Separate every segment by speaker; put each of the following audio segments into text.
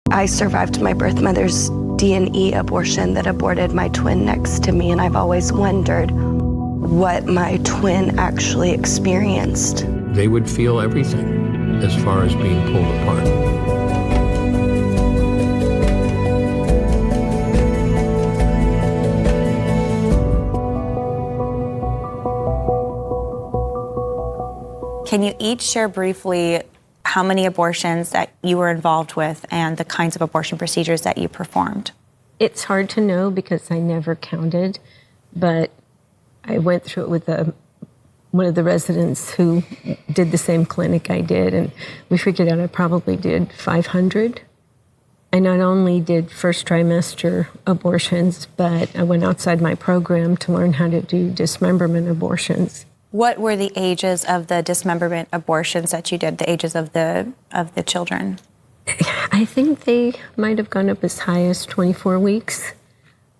Speaker 1: I survived my birth mother's D&E abortion that aborted my twin next to me, and I've always wondered what my twin actually experienced.
Speaker 2: They would feel everything as far as being pulled apart.
Speaker 3: Can you each share briefly how many abortions that you were involved with and the kinds of abortion procedures that you performed?
Speaker 4: It's hard to know because I never counted, but I went through it with one of the residents who did the same clinic I did, and we figured out I probably did 500. I not only did first trimester abortions, but I went outside my program to learn how to do dismemberment abortions.
Speaker 3: What were the ages of the dismemberment abortions that you did, the ages of the children?
Speaker 4: I think they might have gone up as high as 24 weeks,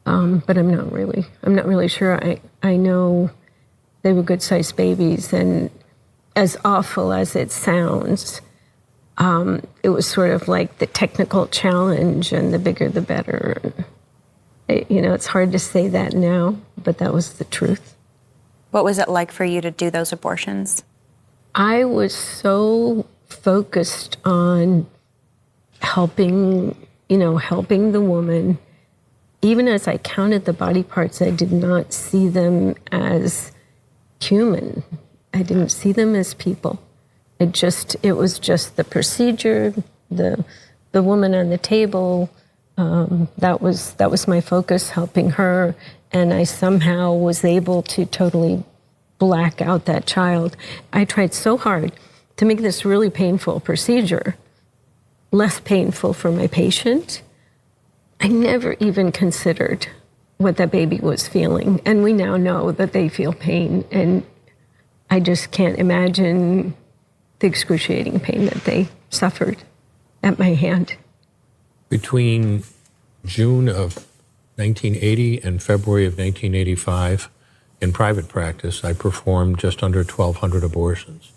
Speaker 4: but I'm not really sure. I know they were good-sized babies, and as awful as it sounds, it was sort of like the technical challenge, and the bigger the better. It's hard to say that now, but that was the truth.
Speaker 3: What was it like for you to do those abortions?
Speaker 4: I was so focused on helping the woman. Even as I counted the body parts, I did not see them as human. I didn't see them as people. It was just the procedure, the woman on the table. That was my focus, helping her. And I somehow was able to totally black out that child. I tried so hard to make this really painful procedure less painful for my patient. I never even considered what that baby was feeling. And we now know that they feel pain. And I just can't imagine the excruciating pain that they suffered at my hand.
Speaker 2: Between June of 1980 and February of 1985, in private practice, I performed just under 1,200 abortions.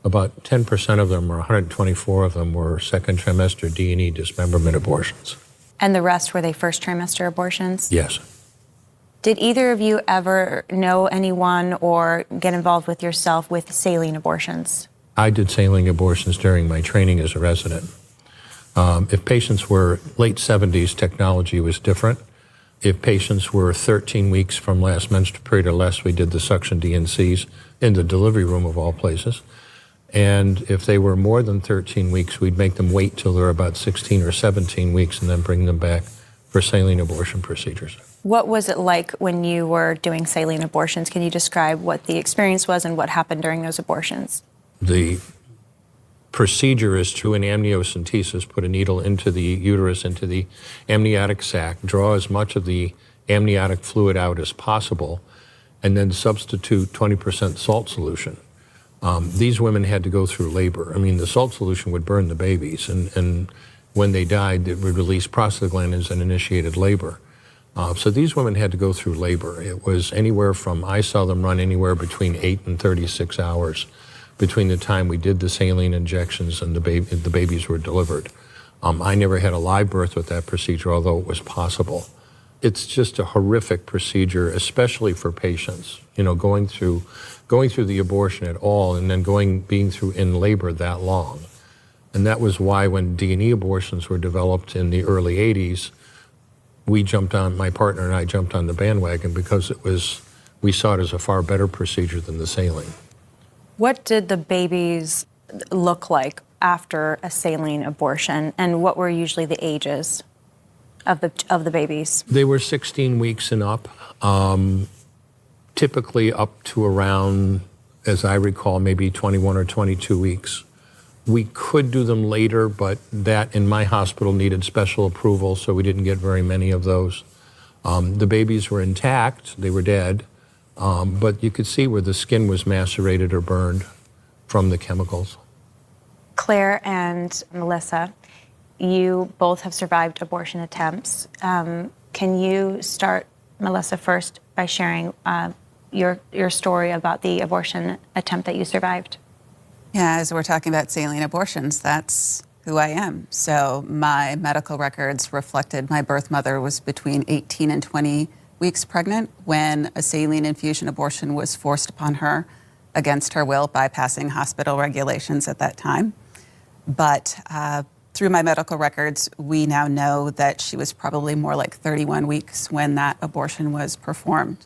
Speaker 2: About 10% of them, or 124 of them, were second trimester D&E dismemberment abortions.
Speaker 3: And the rest, were they first trimester abortions?
Speaker 2: Yes.
Speaker 3: Did either of you ever know anyone or get involved with yourself with saline abortions?
Speaker 2: I did saline abortions during my training as a resident. If patients were late 70s, technology was different. If patients were 13 weeks from last menstrual period or less, we did the suction DNCs in the delivery room of all places. And if they were more than 13 weeks, we'd make them wait till they're about 16 or 17 weeks and then bring them back for saline abortion procedures.
Speaker 3: What was it like when you were doing saline abortions? Can you describe what the experience was and what happened during those abortions?
Speaker 2: The procedure is to, in amniocentesis, put a needle into the uterus, into the amniotic sac, draw as much of the amniotic fluid out as possible, and then substitute 20% salt solution. These women had to go through labor. I mean, the salt solution would burn the babies, and when they died, it would release prostaglandins and initiated labor. So these women had to go through labor. It was anywhere from, I saw them run anywhere between 8 and 36 hours between the time we did the saline injections and the babies were delivered. I never had a live birth with that procedure, although it was possible. It's just a horrific procedure, especially for patients, going through the abortion at all and then being through in labor that long. And that was why when D&E abortions were developed in the early 80s, my partner and I jumped on the bandwagon because we saw it as a far better procedure than the saline.
Speaker 3: What did the babies look like after a saline abortion, and what were usually the ages of the babies?
Speaker 2: They were 16 weeks and up, typically up to around, as I recall, maybe 21 or 22 weeks. We could do them later, but that in my hospital needed special approval, so we didn't get very many of those. The babies were intact, they were dead. But you could see where the skin was macerated or burned from the chemicals.
Speaker 3: Claire and Melissa, you both have survived abortion attempts. Can you start, Melissa, first by sharing your story about the abortion attempt that you survived?
Speaker 5: Yeah, as we're talking about saline abortions, that's who I am. So my medical records reflected my birth mother was between 18 and 20 weeks pregnant when a saline infusion abortion was forced upon her against her will, bypassing hospital regulations at that time. But through my medical records, we now know that she was probably more like 31 weeks when that abortion was performed.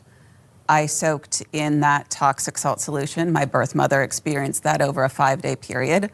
Speaker 5: I soaked in that toxic salt solution. My birth mother experienced that over a 5-day period.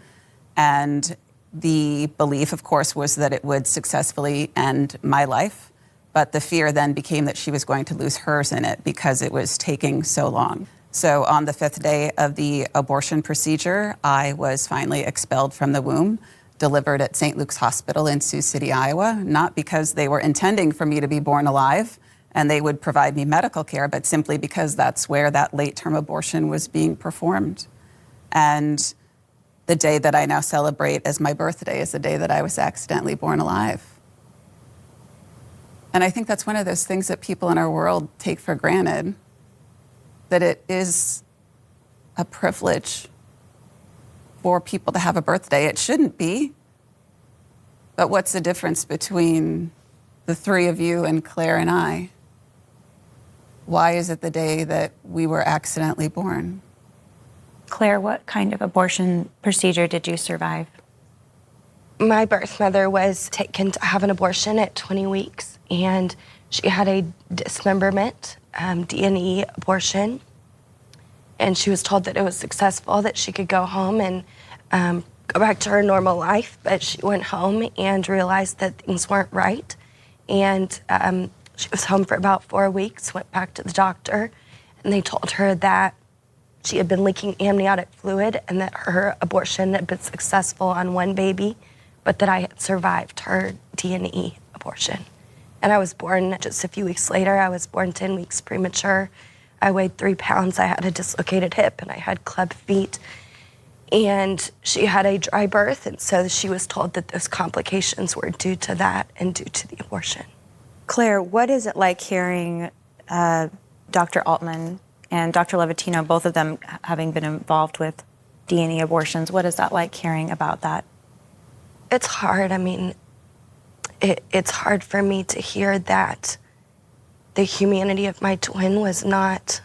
Speaker 5: And the belief, of course, was that it would successfully end my life. But the fear then became that she was going to lose hers in it because it was taking so long. So on the 5th day of the abortion procedure, I was finally expelled from the womb, delivered at St. Luke's Hospital in Sioux City, Iowa, not because they were intending for me to be born alive and they would provide me medical care, but simply because that's where that late-term abortion was being performed. And the day that I now celebrate as my birthday is the day that I was accidentally born alive. And I think that's one of those things that people in our world take for granted, that it is a privilege for people to have a birthday. It shouldn't be. But what's the difference between the three of you and Claire and I? Why is it the day that we were accidentally born?
Speaker 3: Claire, what kind of abortion procedure did you survive?
Speaker 1: My birth mother was taken to have an abortion at 20 weeks, and she had a dismemberment, D&E abortion, and she was told that it was successful, that she could go home and go back to her normal life, but she went home and realized that things weren't right, and she was home for about 4 weeks, went back to the doctor, and they told her that she had been leaking amniotic fluid and that her abortion had been successful on one baby, but that I had survived her D&E abortion. And I was born just a few weeks later. I was born 10 weeks premature. I weighed 3 pounds. I had a dislocated hip and I had club feet. And she had a dry birth, and so she was told that those complications were due to that and due to the abortion.
Speaker 3: Claire, what is it like hearing Dr. Altman and Dr. Levatino, both of them having been involved with D&E abortions? What is that like hearing about that?
Speaker 1: It's hard. I mean, it's hard for me to hear that the humanity of my twin was not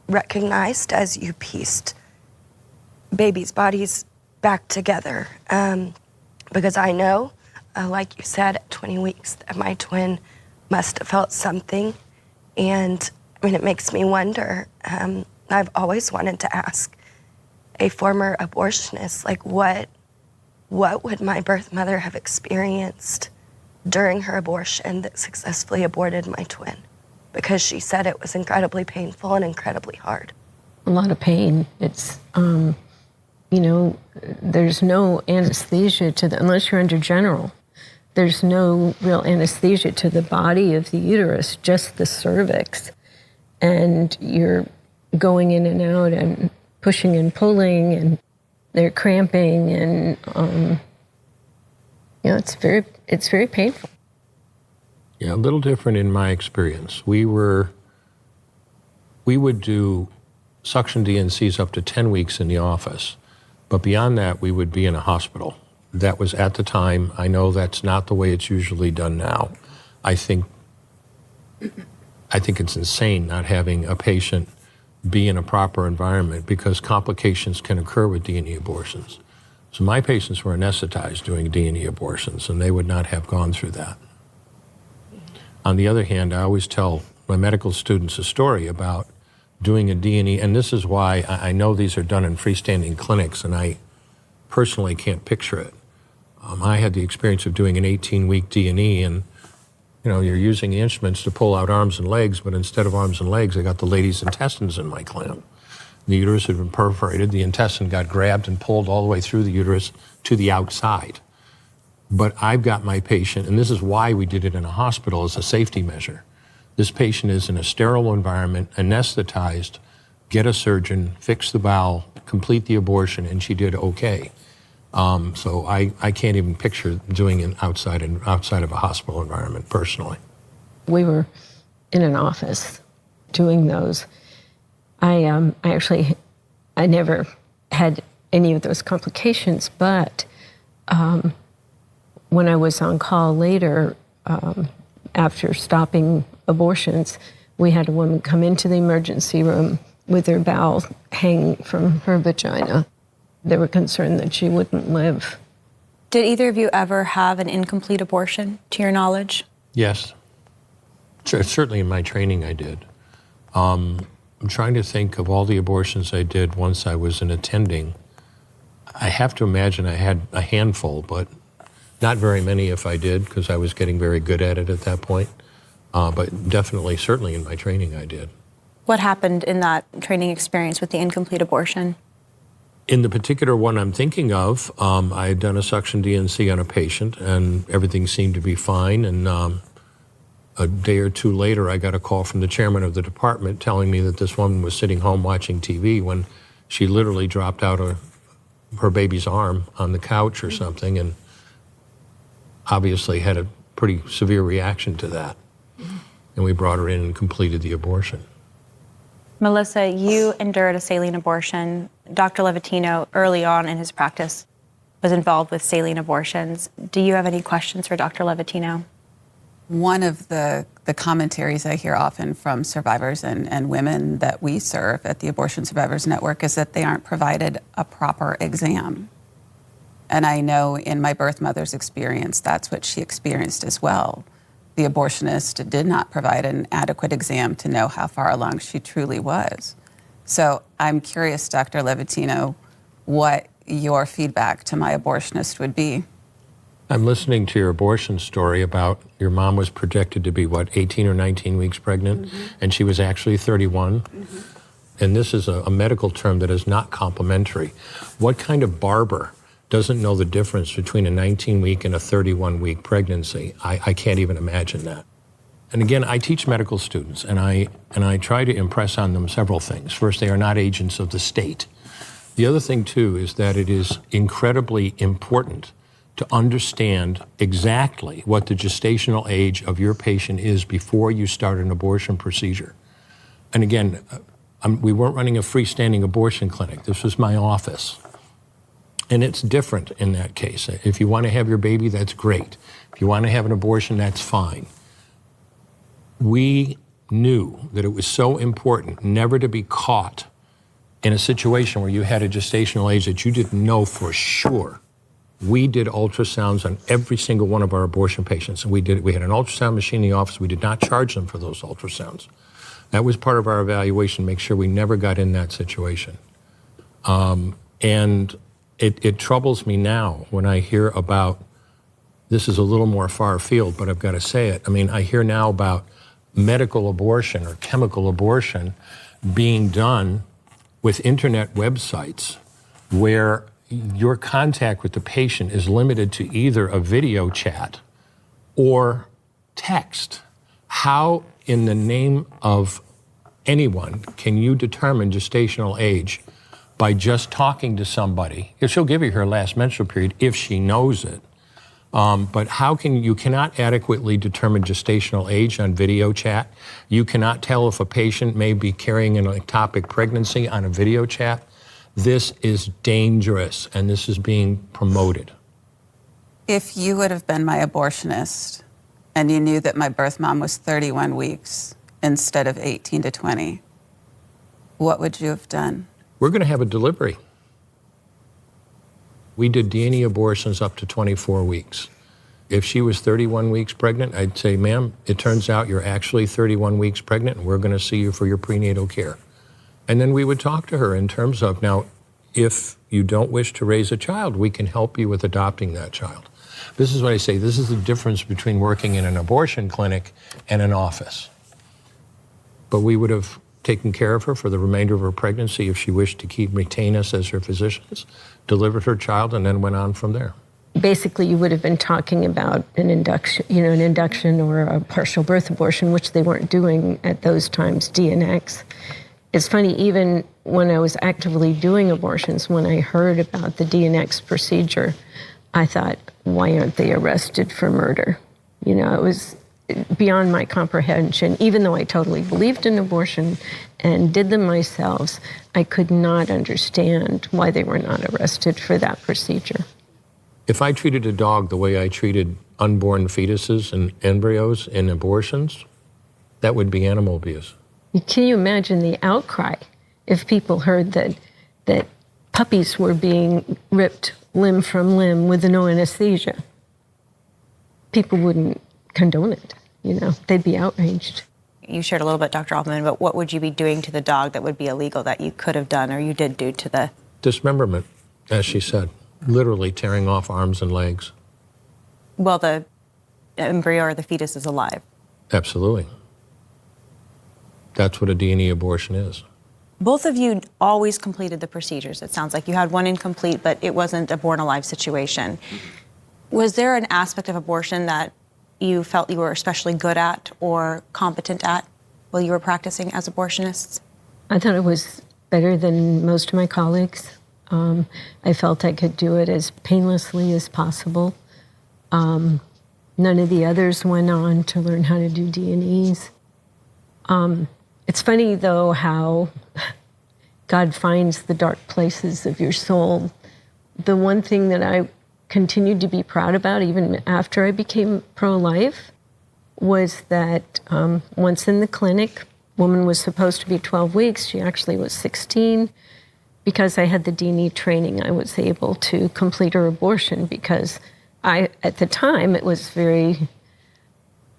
Speaker 1: recognized as you pieced babies' bodies back together. Because I know, like you said, at 20 weeks, that my twin must have felt something. And I mean, it makes me wonder. I've always wanted to ask a former abortionist, like, what would my birth mother have experienced during her abortion that successfully aborted my twin? Because she said it was incredibly painful and incredibly hard.
Speaker 4: A lot of pain. It's, you know, there's no anesthesia to the, unless you're under general, there's no real anesthesia to the body of the uterus, just the cervix. And you're going in and out and pushing and pulling, and they're cramping, and you know, it's very painful.
Speaker 2: Yeah, a little different in my experience. We would do suction DNCs up to 10 weeks in the office, but beyond that, we would be in a hospital. That was at the time. I know that's not the way it's usually done now. I think it's insane not having a patient be in a proper environment because complications can occur with D&E abortions. So my patients were anesthetized doing D&E abortions, and they would not have gone through that. On the other hand, I always tell my medical students a story about doing a D&E, and this is why I know these are done in freestanding clinics, and I personally can't picture it. I had the experience of doing an 18-week D&E, and you know, you're using the instruments to pull out arms and legs, but instead of arms and legs, I got the lady's intestines in my clamp. The uterus had been perforated, the intestine got grabbed and pulled all the way through the uterus to the outside. But I've got my patient, and this is why we did it in a hospital as a safety measure. This patient is in a sterile environment, anesthetized, get a surgeon, fix the bowel, complete the abortion, and she did okay. So I can't even picture doing it outside of a hospital environment, personally.
Speaker 4: We were in an office doing those. I never had any of those complications, but when I was on call later, after stopping abortions, we had a woman come into the emergency room with her bowel hanging from her vagina. They were concerned that she wouldn't live.
Speaker 3: Did either of you ever have an incomplete abortion, to your knowledge?
Speaker 2: Yes. Certainly in my training I did. I'm trying to think of all the abortions I did once I was an attending. I have to imagine I had a handful, but not very many if I did, because I was getting very good at it at that point. But definitely, certainly in my training I did.
Speaker 3: What happened in that training experience with the incomplete abortion?
Speaker 2: In the particular one I'm thinking of, I had done a suction DNC on a patient, and everything seemed to be fine. And a day or two later, I got a call from the chairman of the department telling me that this woman was sitting home watching TV when she literally dropped out of her baby's arm on the couch or something, and obviously had a pretty severe reaction to that. And we brought her in and completed the abortion.
Speaker 3: Melissa, you endured a saline abortion. Dr. Levatino, early on in his practice, was involved with saline abortions. Do you have any questions for Dr. Levatino?
Speaker 5: One of the commentaries I hear often from survivors and women that we serve at the Abortion Survivors Network is that they aren't provided a proper exam. And I know in my birth mother's experience, that's what she experienced as well. The abortionist did not provide an adequate exam to know how far along she truly was. So I'm curious, Dr. Levatino, what your feedback to my abortionist would be.
Speaker 2: I'm listening to your abortion story about your mom was projected to be, what, 18 or 19 weeks pregnant, and she was actually 31. And this is a medical term that is not complimentary. What kind of barber doesn't know the difference between a 19-week and a 31-week pregnancy? I can't even imagine that. And again, I teach medical students, and I try to impress on them several things. First, they are not agents of the state. The other thing, too, is that it is incredibly important to understand exactly what the gestational age of your patient is before you start an abortion procedure. And again, we weren't running a freestanding abortion clinic. This was my office. And it's different in that case. If you want to have your baby, that's great. If you want to have an abortion, that's fine. We knew that it was so important never to be caught in a situation where you had a gestational age that you didn't know for sure. We did ultrasounds on every single one of our abortion patients. And we had an ultrasound machine in the office. We did not charge them for those ultrasounds. That was part of our evaluation, make sure we never got in that situation. And it troubles me now when I hear about, this is a little more far afield, but I've got to say it. I mean, I hear now about medical abortion or chemical abortion being done with internet websites where your contact with the patient is limited to either a video chat or text. How in the name of anyone can you determine gestational age by just talking to somebody? She'll give you her last menstrual period if she knows it. But you cannot adequately determine gestational age on video chat. You cannot tell if a patient may be carrying an ectopic pregnancy on a video chat. This is dangerous, and this is being promoted.
Speaker 5: If you would have been my abortionist and you knew that my birth mom was 31 weeks instead of 18 to 20, what would you have done?
Speaker 2: We're going to have a delivery. We did D&E abortions up to 24 weeks. If she was 31 weeks pregnant, I'd say, ma'am, it turns out you're actually 31 weeks pregnant, and we're going to see you for your prenatal care. And then we would talk to her in terms of, now, if you don't wish to raise a child, we can help you with adopting that child. This is what I say, this is the difference between working in an abortion clinic and an office. But we would have taken care of her for the remainder of her pregnancy if she wished to retain us as her physicians, delivered her child, and then went on from there.
Speaker 4: Basically, you would have been talking about an induction or a partial birth abortion, which they weren't doing at those times, DNX. It's funny, even when I was actively doing abortions, when I heard about the DNX procedure, I thought, why aren't they arrested for murder? You know, it was beyond my comprehension. Even though I totally believed in abortion and did them myself, I could not understand why they were not arrested for that procedure.
Speaker 2: If I treated a dog the way I treated unborn fetuses and embryos in abortions, that would be animal abuse.
Speaker 4: Can you imagine the outcry if people heard that puppies were being ripped limb from limb with no anesthesia? People wouldn't condone it, they'd be outraged.
Speaker 3: You shared a little bit, Dr. Altman, but what would you be doing to the dog that would be illegal that you could have done or you did do to the...
Speaker 2: Dismemberment, as she said, literally tearing off arms and legs.
Speaker 3: Well, the embryo or the fetus is alive.
Speaker 2: Absolutely. That's what a D&E abortion is.
Speaker 3: Both of you always completed the procedures. It sounds like you had one incomplete, but it wasn't a born alive situation. Was there an aspect of abortion that you felt you were especially good at or competent at while you were practicing as abortionists?
Speaker 4: I thought it was better than most of my colleagues. I felt I could do it as painlessly as possible. None of the others went on to learn how to do D&Es. It's funny, though, how God finds the dark places of your soul. The one thing that I continued to be proud about, even after I became pro-life, was that once in the clinic, woman was supposed to be 12 weeks. She actually was 16. Because I had the D&E training, I was able to complete her abortion because at the time, it was very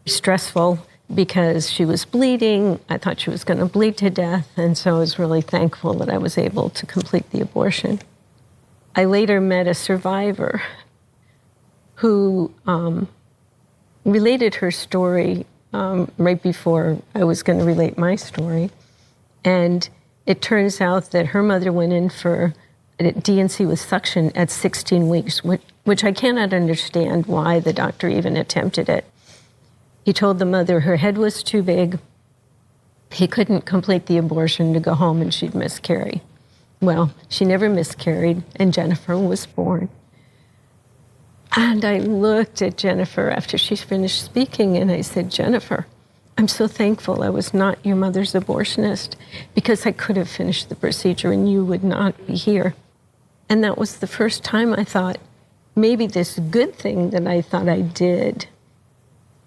Speaker 4: stressful because she was bleeding. I thought she was going to bleed to death, and so I was really thankful that I was able to complete the abortion. I later met a survivor who related her story right before I was going to relate my story. And it turns out that her mother went in for a D&C with suction at 16 weeks, which I cannot understand why the doctor even attempted it. He told the mother her head was too big. He couldn't complete the abortion to go home and she'd miscarry. Well, she never miscarried, and Jennifer was born. And I looked at Jennifer after she finished speaking, and I said, Jennifer, I'm so thankful I was not your mother's abortionist because I could have finished the procedure and you would not be here. And that was the first time I thought, maybe this good thing that I thought I did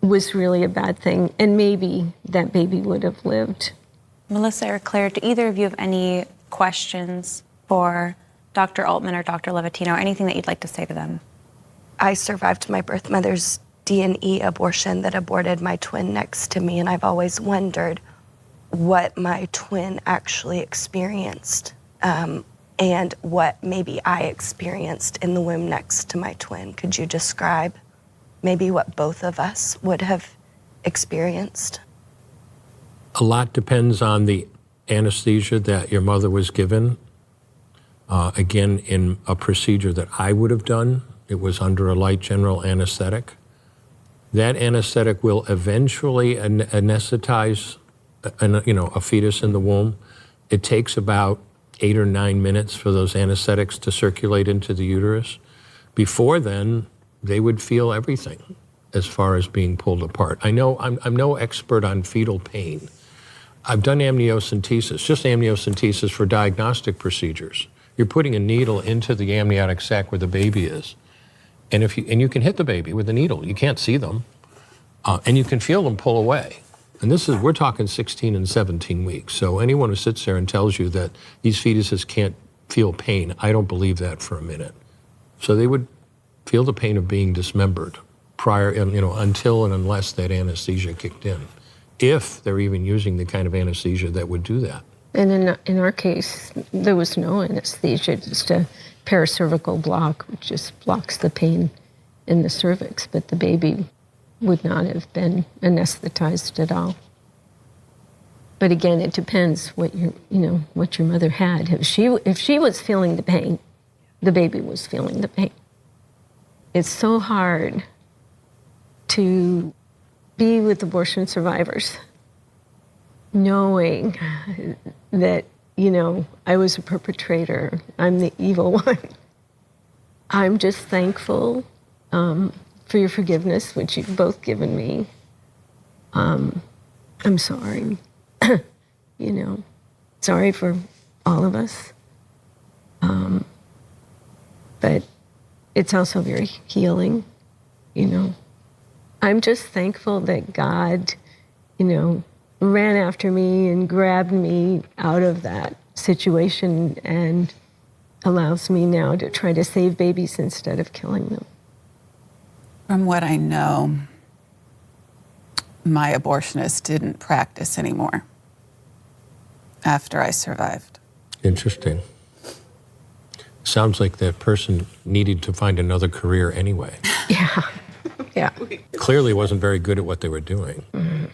Speaker 4: was really a bad thing, and maybe that baby would have lived.
Speaker 3: Melissa or Claire, do either of you have any questions for Dr. Altman or Dr. Levatino, or anything that you'd like to say to them?
Speaker 1: I survived my birth mother's D&E abortion that aborted my twin next to me, and I've always wondered what my twin actually experienced and what maybe I experienced in the womb next to my twin. Could you describe maybe what both of us would have experienced?
Speaker 2: A lot depends on the anesthesia that your mother was given. Again, in a procedure that I would have done, it was under a light general anesthetic. That anesthetic will eventually anesthetize a fetus in the womb. It takes about 8 or 9 minutes for those anesthetics to circulate into the uterus. Before then, they would feel everything as far as being pulled apart. I know I'm no expert on fetal pain. I've done amniocentesis, just amniocentesis for diagnostic procedures. You're putting a needle into the amniotic sac where the baby is. And you can hit the baby with a needle. You can't see them. And you can feel them pull away. And we're talking 16 and 17 weeks. So anyone who sits there and tells you that these fetuses can't feel pain, I don't believe that for a minute. So they would feel the pain of being dismembered until and unless that anesthesia kicked in, if they're even using the kind of anesthesia that would do that.
Speaker 4: And in our case, there was no anesthesia, just a paracervical block, which just blocks the pain in the cervix, but the baby would not have been anesthetized at all. But again, it depends what your mother had. If she was feeling the pain, the baby was feeling the pain. It's so hard to be with abortion survivors, knowing that, I was a perpetrator, I'm the evil one. I'm just thankful for your forgiveness, which you've both given me. I'm sorry, sorry for all of us. But it's also very healing, you know. I'm just thankful that God, you know, ran after me and grabbed me out of that situation and allows me now to try to save babies instead of killing them.
Speaker 5: From what I know, my abortionist didn't practice anymore after I survived.
Speaker 2: Interesting. Sounds like that person needed to find another career anyway.
Speaker 4: Yeah, yeah.
Speaker 2: Clearly wasn't very good at what they were doing.
Speaker 4: Mm-hmm.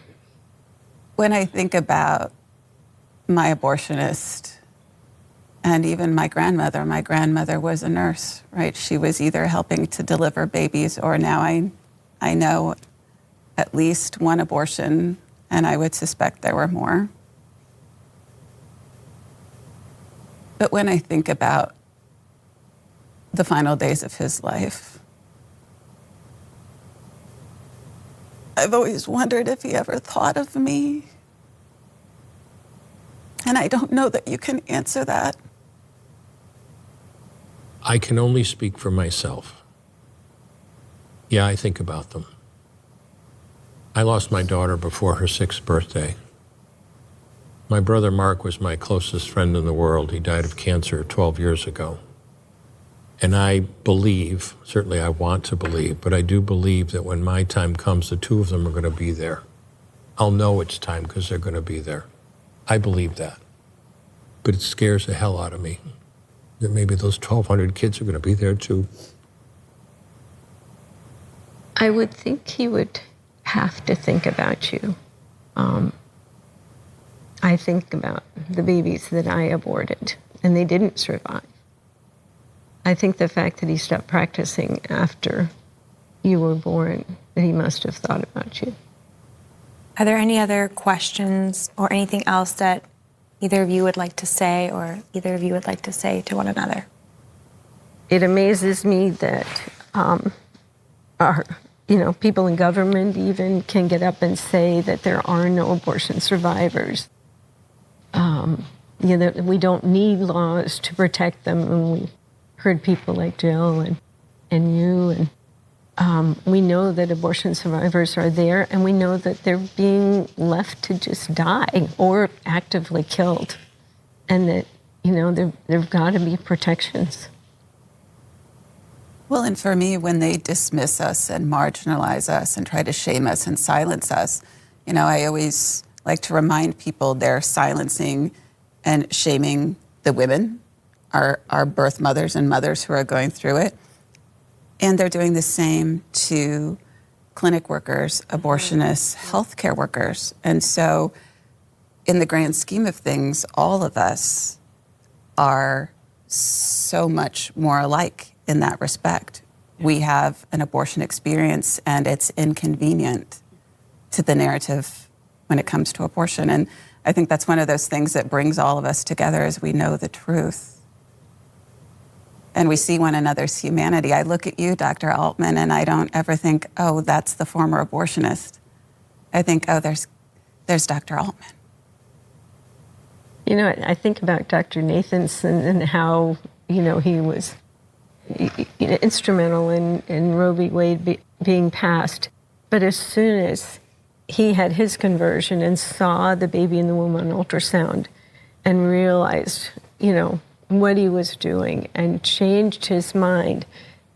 Speaker 5: When I think about my abortionist and even my grandmother was a nurse, right? She was either helping to deliver babies or now I know at least one abortion, and I would suspect there were more. But when I think about the final days of his life, I've always wondered if he ever thought of me. And I don't know that you can answer that.
Speaker 2: I can only speak for myself. Yeah, I think about them. I lost my daughter before her 6th birthday. My brother Mark was my closest friend in the world. He died of cancer 12 years ago. And I believe, certainly I want to believe, but I do believe that when my time comes, the two of them are going to be there. I'll know it's time because they're going to be there. I believe that. But it scares the hell out of me that maybe those 1,200 kids are going to be there too.
Speaker 4: I would think he would have to think about you. I think about the babies that I aborted, and they didn't survive. I think the fact that he stopped practicing after you were born, that he must have thought about you.
Speaker 3: Are there any other questions or anything else that either of you would like to say or either of you would like to say to one another?
Speaker 4: It amazes me that people in government even can get up and say that there are no abortion survivors. That we don't need laws to protect them. And we heard people like Jill and you, and we know that abortion survivors are there, and we know that they're being left to just die or actively killed, and that there've got to be protections.
Speaker 5: Well, and for me, when they dismiss us and marginalize us and try to shame us and silence us, I always like to remind people they're silencing and shaming the women, our birth mothers and mothers who are going through it. And they're doing the same to clinic workers, abortionists, healthcare workers. And so in the grand scheme of things, all of us are so much more alike in that respect. We have an abortion experience, and it's inconvenient to the narrative when it comes to abortion. And I think that's one of those things that brings all of us together as we know the truth. And we see one another's humanity. I look at you, Dr. Altman, and I don't ever think, oh, that's the former abortionist. I think, oh, there's Dr. Altman.
Speaker 4: I think about Dr. Nathanson and how, he was instrumental in Roe v. Wade being passed. But as soon as he had his conversion and saw the baby in the womb on ultrasound and realized, what he was doing and changed his mind,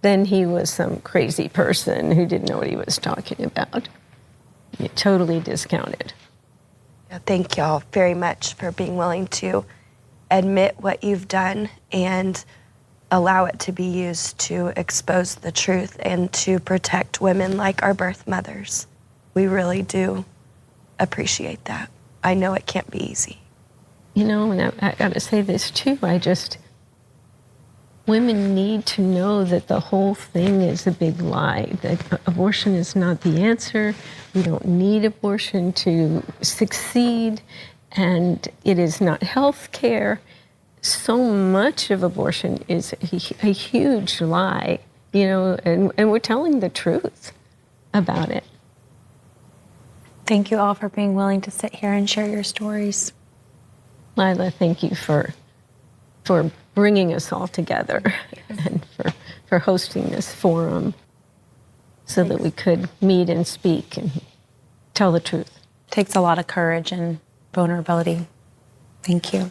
Speaker 4: then he was some crazy person who didn't know what he was talking about. He totally discounted.
Speaker 1: Thank y'all very much for being willing to admit what you've done and allow it to be used to expose the truth and to protect women like our birth mothers. We really do appreciate that. I know it can't be easy.
Speaker 4: And I got to say this too, women need to know that the whole thing is a big lie, that abortion is not the answer. We don't need abortion to succeed, and it is not health care. So much of abortion is a huge lie, and we're telling the truth about it.
Speaker 3: Thank you all for being willing to sit here and share your stories.
Speaker 4: Lila, thank you for bringing us all together and for for hosting this forum so that we could meet and speak and tell the truth.
Speaker 3: Takes a lot of courage and vulnerability. Thank you.